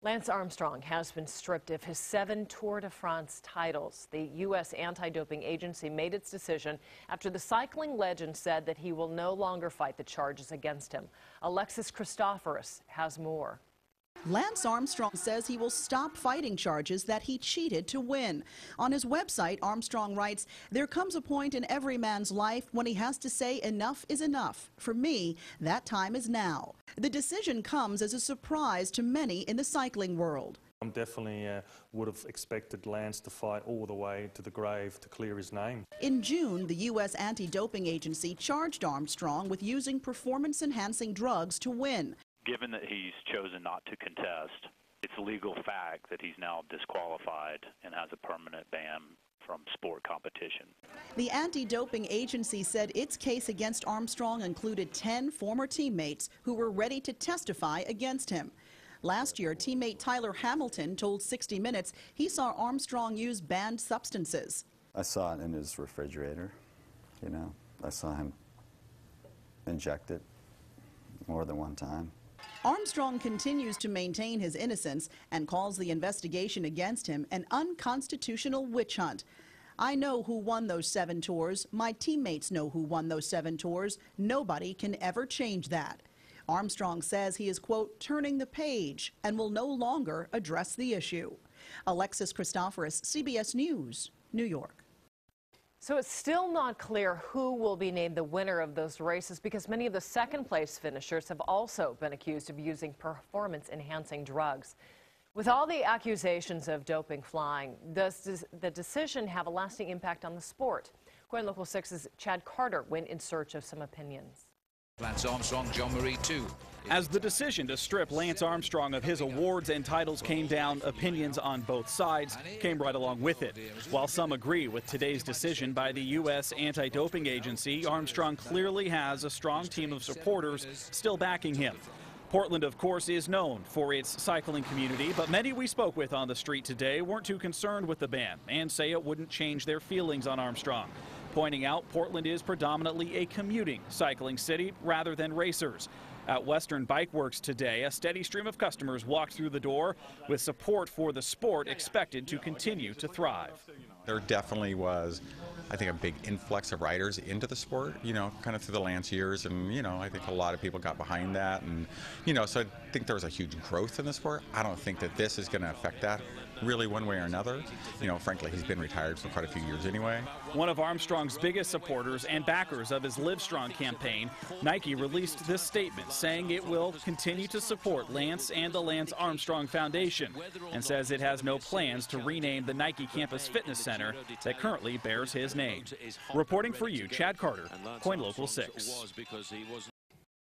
Lance Armstrong has been stripped of his 7 Tour de France titles. The U.S. anti-doping agency made its decision after the cycling legend said that he will no longer fight the charges against him. Alexis Christoforous has more. Lance Armstrong says he will stop fighting charges that he cheated to win. On his website, Armstrong writes, "There comes a point in every man's life when he has to say enough is enough. For me, that time is now." The decision comes as a surprise to many in the cycling world. I definitely would have expected Lance to fight all the way to the grave to clear his name. In June, the U.S. anti-doping agency charged Armstrong with using performance-enhancing drugs to win. Given that he's chosen not to contest, it's a legal fact that he's now disqualified and has a permanent ban from sport competition. The anti-doping agency said its case against Armstrong included 10 former teammates who were ready to testify against him. Last year, teammate Tyler Hamilton told 60 Minutes he saw Armstrong use banned substances. I saw it in his refrigerator, I saw him inject it more than one time. Armstrong continues to maintain his innocence and calls the investigation against him an unconstitutional witch hunt. "I know who won those 7 tours. My teammates know who won those 7 tours. Nobody can ever change that." Armstrong says he is, quote, turning the page and will no longer address the issue. Alexis Christoforous, CBS News, New York. So it's still not clear who will be named the winner of those races because many of the second-place finishers have also been accused of using performance-enhancing drugs. With all the accusations of doping flying, does the decision have a lasting impact on the sport? KOIN Local 6's Chad Carter went in search of some opinions. Lance Armstrong, John Marie 2. As the decision to strip Lance Armstrong of his awards and titles came down, opinions on both sides came right along with it. While some agree with today's decision by the U.S. anti-doping agency, Armstrong clearly has a strong team of supporters still backing him. Portland, of course, is known for its cycling community, but many we spoke with on the street today weren't too concerned with the ban and say it wouldn't change their feelings on Armstrong, pointing out Portland is predominantly a commuting cycling city rather than racers. At Western Bike Works today, a steady stream of customers walked through the door with support for the sport expected to continue to thrive. There definitely was, I think, a big influx of riders into the sport, kind of through the Lance years, and, I think a lot of people got behind that, and, so I think there was a huge growth in the sport. I don't think that this is going to affect that really one way or another. Frankly, he's been retired for quite a few years anyway. One of Armstrong's biggest supporters and backers of his Live Strong campaign, Nike, released this statement saying it will continue to support Lance and the Lance Armstrong Foundation and says it has no plans to rename the Nike Campus Fitness Center that currently bears his name. Reporting for you, Chad Carter, KOIN Local 6.